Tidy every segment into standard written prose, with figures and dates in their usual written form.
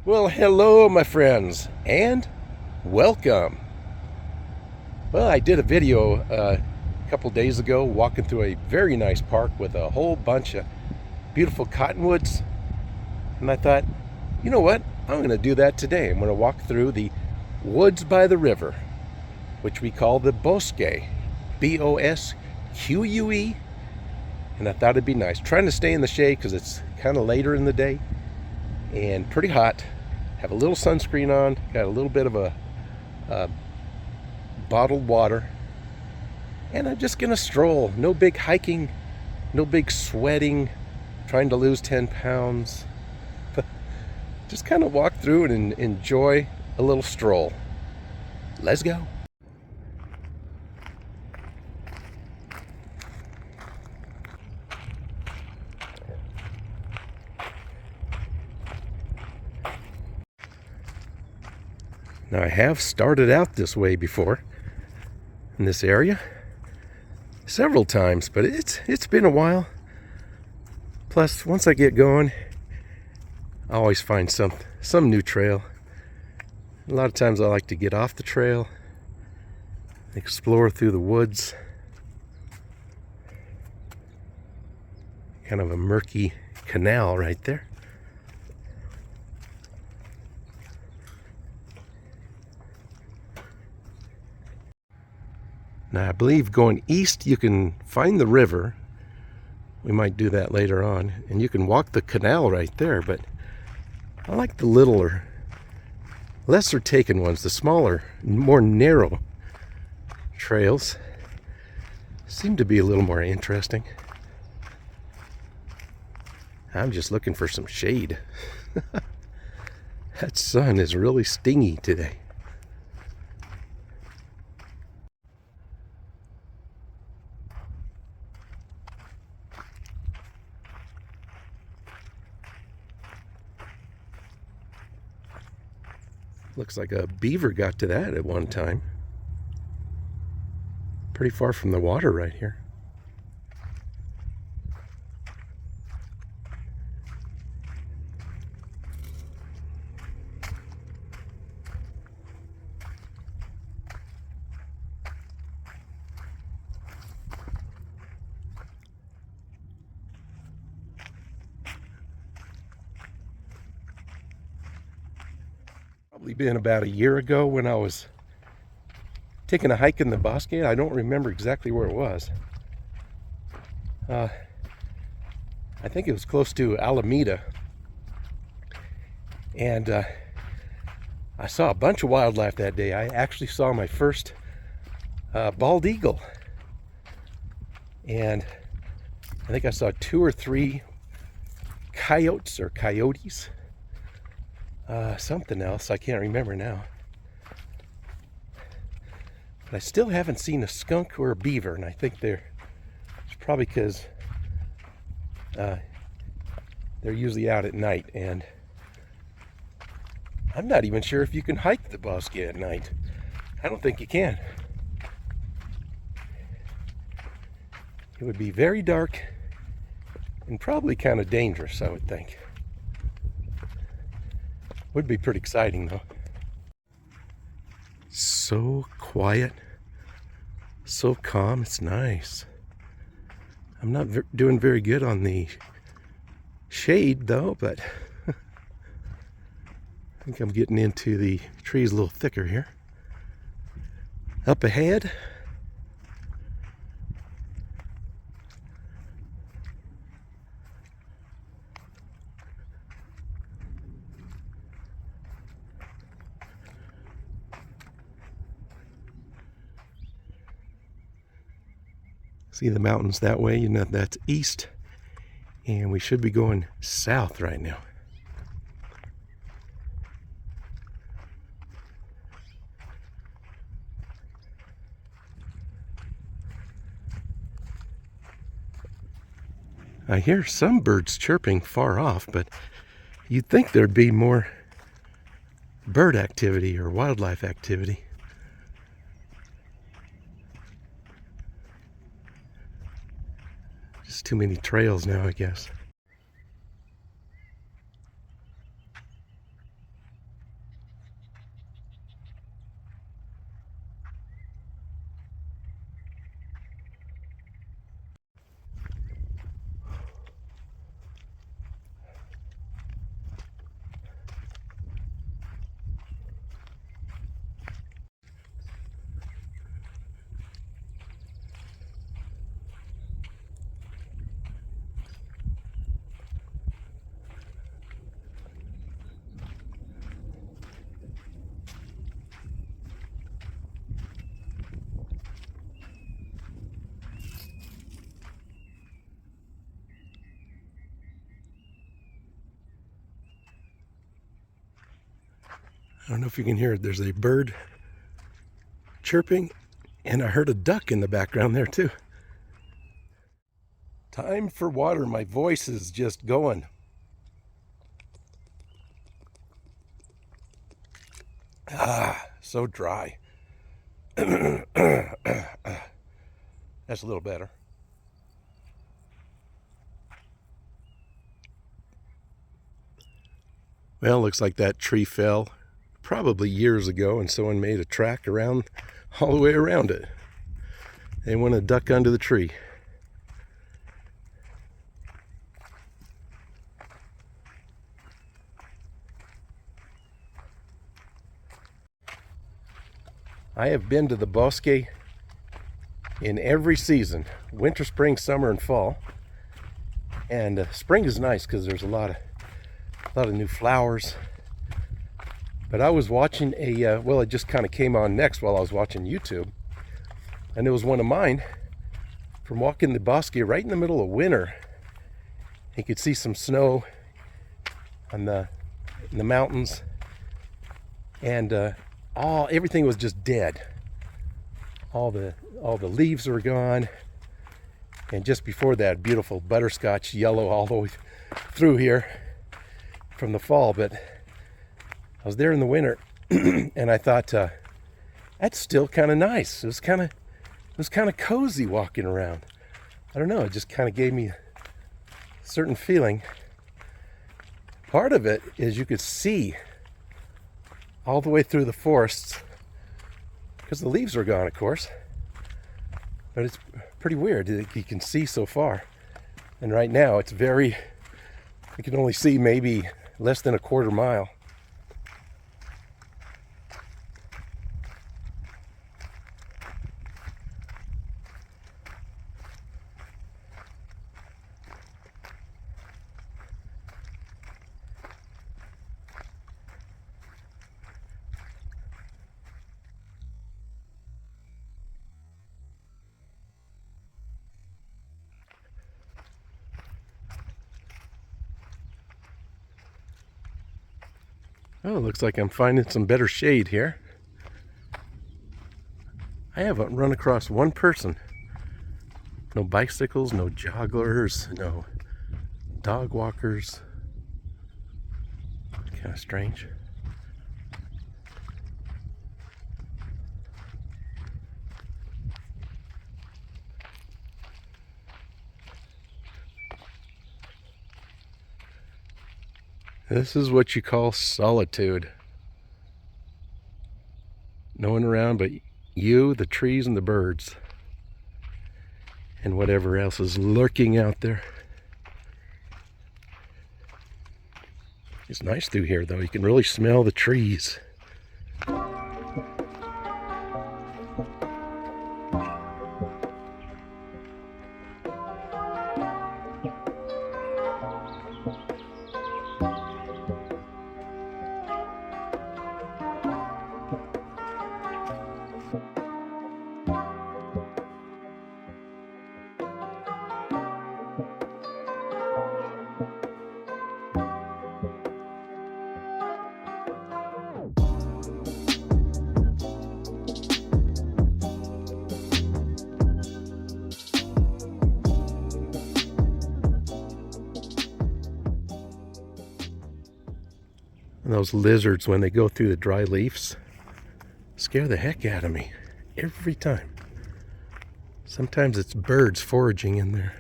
Well, hello, my friends, and welcome. Well, I did a video a couple days ago walking through a very nice park with a whole bunch of beautiful cottonwoods, and I thought, you know what? I'm going to do that today. I'm going to walk through the woods by the river, which we call the Bosque, Bosque, and I thought it'd be nice. Trying to stay in the shade because it's kind of later in the day and pretty hot. Have a little sunscreen on, got a little bit of a bottled water, and I'm just gonna stroll. No big hiking, no big sweating, trying to lose 10 pounds. Just kind of walk through and enjoy a little stroll. Let's go. Now I have started out this way before in this area several times, but it's been a while. Plus, once I get going, I always find some new trail. A lot of times I like to get off the trail, explore through the woods. Kind of a murky canal right there. Now I believe going east you can find the river. We might do that later on, and you can walk the canal right there, but I like the littler, lesser taken ones, the smaller, more narrow trails. Seem to be a little more interesting. I'm just looking for some shade. That sun is really stingy today. Looks like a beaver got to that at one time. Pretty far from the water right here. Probably been about a year ago when I was taking a hike in the Bosque. I don't remember exactly where it was. I think it was close to Alameda. And I saw a bunch of wildlife that day. I actually saw my first bald eagle. And I think I saw 2 or 3 coyotes or coyotes. Something else, I can't remember now. But I still haven't seen a skunk or a beaver, and I think it's probably because they're usually out at night, and I'm not even sure if you can hike the Bosque at night. I don't think you can. It would be very dark and probably kind of dangerous, I would think. Would be pretty exciting though. So quiet, so calm, it's nice. I'm not doing very good on the shade though, but I think I'm getting into the trees a little thicker here. Up ahead, see the mountains that way, you know that's east, and we should be going south right now. I hear some birds chirping far off, but you'd think there'd be more bird activity or wildlife activity. Just too many trails now, I guess. I don't know if you can hear it. There's a bird chirping, and I heard a duck in the background there too. Time for water. My voice is just going. So dry. That's a little better. Well, looks like that tree fell probably years ago, and someone made a track around all the way around it. They want to duck under the tree. I have been to the Bosque in every season, winter, spring, summer, and fall. And spring is nice because there's a lot of new flowers. But I was watching well, it just kind of came on next while I was watching YouTube. And it was one of mine from walking the Bosque right in the middle of winter. You could see some snow on in the mountains. And everything was just dead. All the leaves were gone, and just before that, beautiful butterscotch yellow all the way through here from the fall. But I was there in the winter, and I thought that's still kind of nice. It was kind of cozy walking around. I don't know. It just kind of gave me a certain feeling. Part of it is you could see all the way through the forests, because the leaves are gone, of course. But it's pretty weird that you can see so far. And right now it's you can only see maybe less than a quarter mile. Oh, looks like I'm finding some better shade here. I haven't run across one person. No bicycles, no jogglers, no dog walkers. Kind of strange. This is what you call solitude. No one around but you, the trees, and the birds. And whatever else is lurking out there. It's nice through here, though. You can really smell the trees. And those lizards, when they go through the dry leaves, scare the heck out of me every time. Sometimes it's birds foraging in there.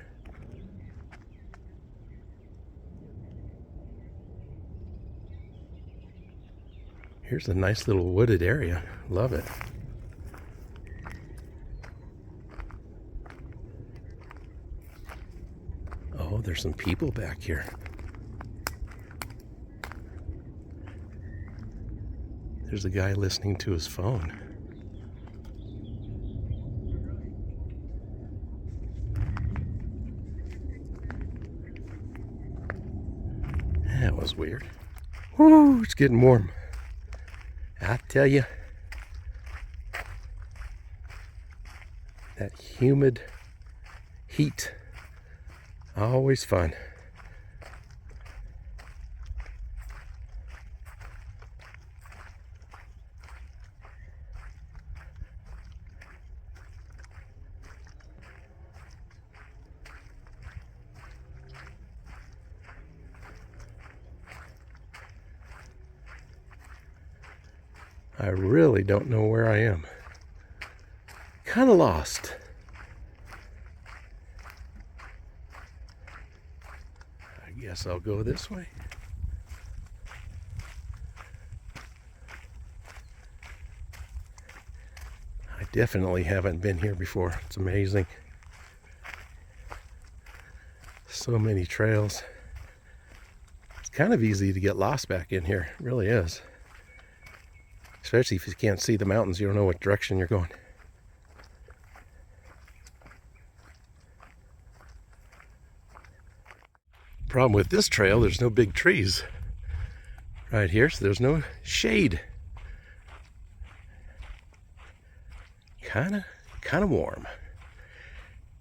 Here's a nice little wooded area. Love it. Oh, there's some people back here. There's a guy listening to his phone. That was weird. Woo, it's getting warm. I tell you, that humid heat, always fun. I really don't know where I am. Kind of lost. I guess I'll go this way. I definitely haven't been here before. It's amazing. So many trails. It's kind of easy to get lost back in here. It really is. Especially if you can't see the mountains, you don't know what direction you're going. Problem with this trail, there's no big trees right here, so there's no shade. Kind of warm.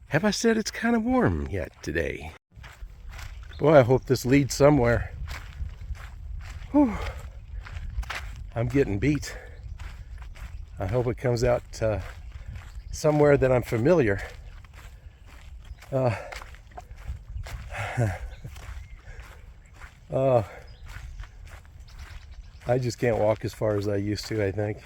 Have I said it's kind of warm yet today? Boy, I hope this leads somewhere. Whew. I'm getting beat. I hope it comes out somewhere that I'm familiar. I just can't walk as far as I used to, I think.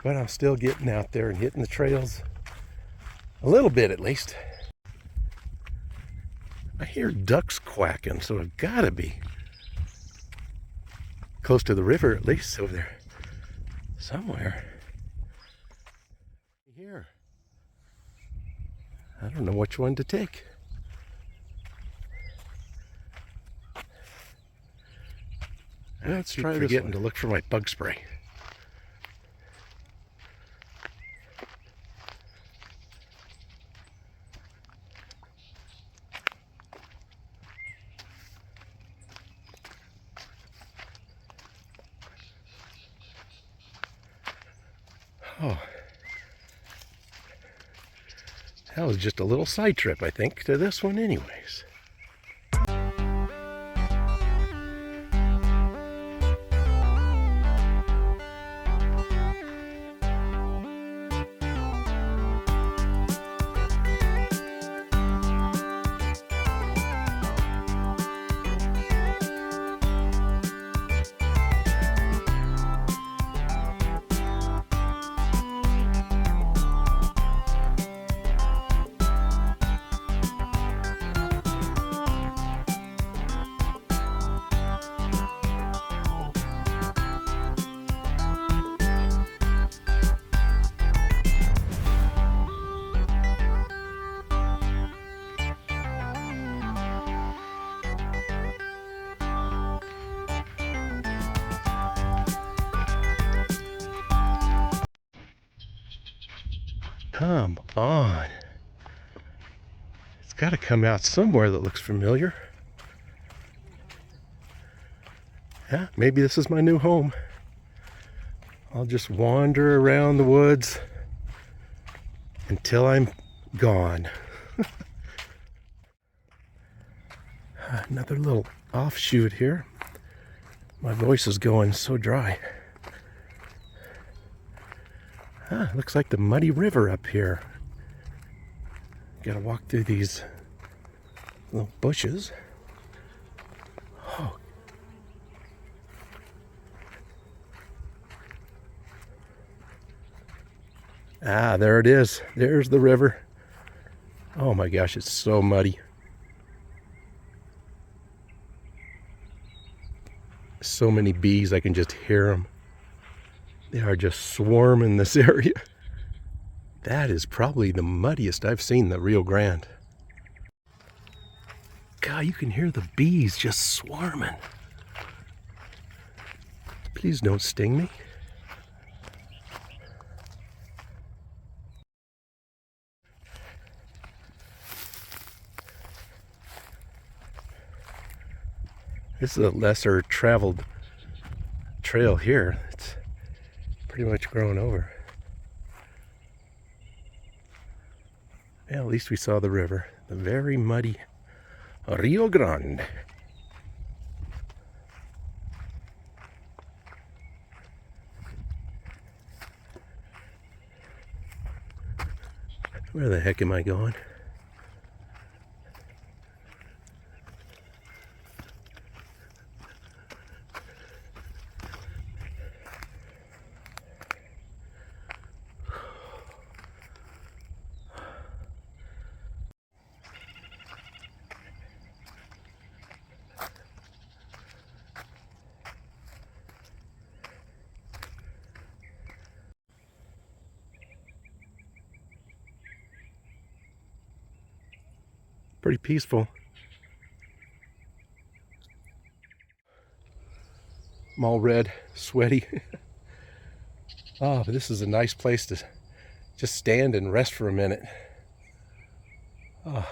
But I'm still getting out there and hitting the trails. A little bit at least. I hear ducks quacking, so I've got to be close to the river at least, over there somewhere. Here. I don't know which one to take. Let's try this one. Forgetting to look for my bug spray. Oh, that was just a little side trip, I think, to this one anyways. Come on. It's got to come out somewhere that looks familiar. Yeah, maybe this is my new home. I'll just wander around the woods until I'm gone. Another little offshoot here. My voice is going so dry. Looks like the muddy river up here. Gotta walk through these little bushes. Oh. There it is. There's the river. Oh my gosh, it's so muddy. So many bees, I can just hear them. They are just swarming this area. That is probably the muddiest I've seen the Rio Grande. God, you can hear the bees just swarming. Please don't sting me. This is a lesser traveled trail here. It's pretty much grown over. Yeah, at least we saw the river. The very muddy Rio Grande. Where the heck am I going? Pretty peaceful. I'm all red, sweaty. Oh, but this is a nice place to just stand and rest for a minute. Oh.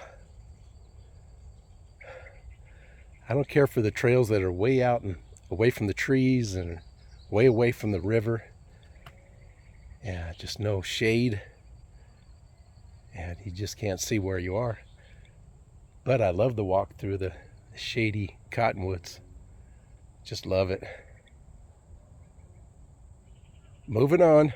I don't care for the trails that are way out and away from the trees and way away from the river. Yeah, just no shade. And you just can't see where you are. But I love the walk through the shady cottonwoods. Just love it. Moving on.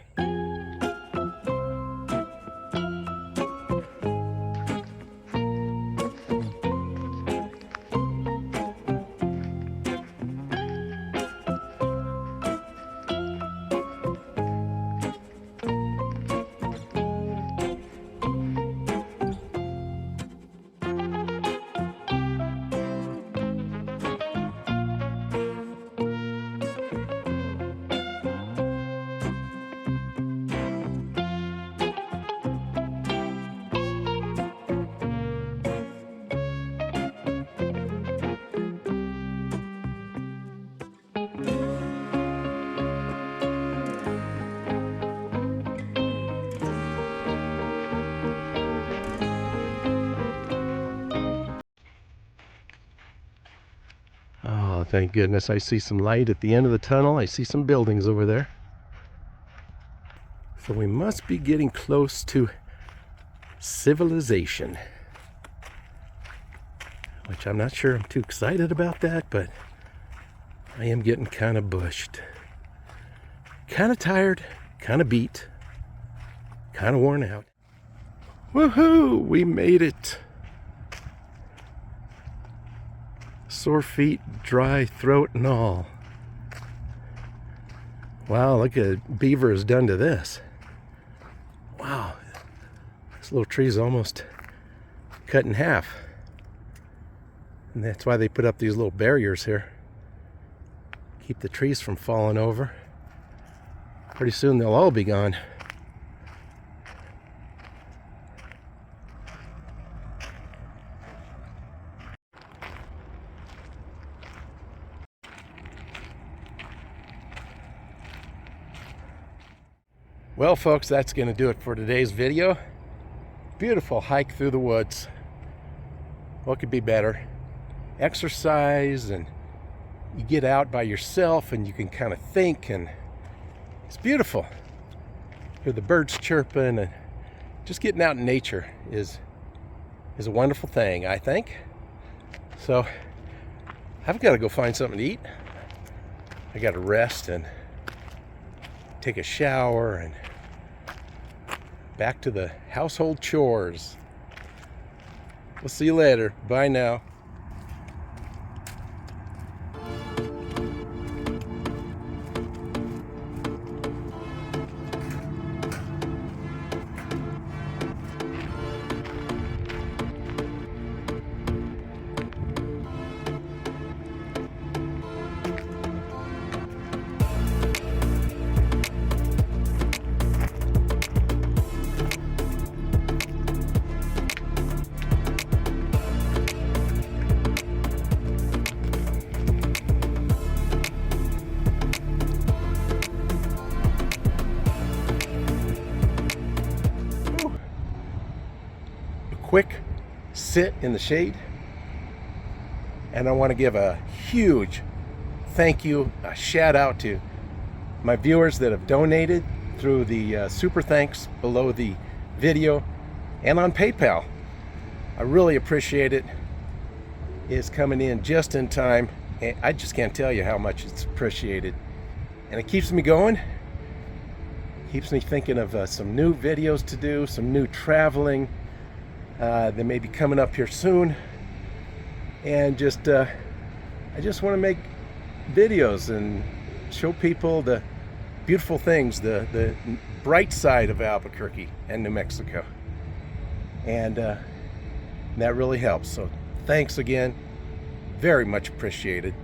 Oh, thank goodness. I see some light at the end of the tunnel. I see some buildings over there. So we must be getting close to civilization. Which I'm not sure I'm too excited about that, but I am getting kind of bushed. Kind of tired, kind of beat, kind of worn out. Woohoo! We made it. Sore feet, dry throat and all. Wow, look at what beaver has done to this. Wow, this little tree is almost cut in half. And that's why they put up these little barriers here. Keep the trees from falling over. Pretty soon they'll all be gone. Well, folks, that's going to do it for today's video. Beautiful hike through the woods. What could be better? Exercise, and you get out by yourself and you can kind of think, and it's beautiful. Hear the birds chirping, and just getting out in nature is a wonderful thing, I think. So I've got to go find something to eat. I got to rest and take a shower and back to the household chores. We'll see you later. Bye now. Quick sit in the shade, and I want to give a huge thank you, a shout out to my viewers that have donated through the super thanks below the video and on PayPal. I really appreciate it. It's coming in just in time, and I just can't tell you how much it's appreciated, and it keeps me going, keeps me thinking of some new videos to do, some new traveling. They may be coming up here soon, and I just want to make videos and show people the beautiful things, the bright side of Albuquerque and New Mexico, and that really helps. So thanks again, very much appreciated.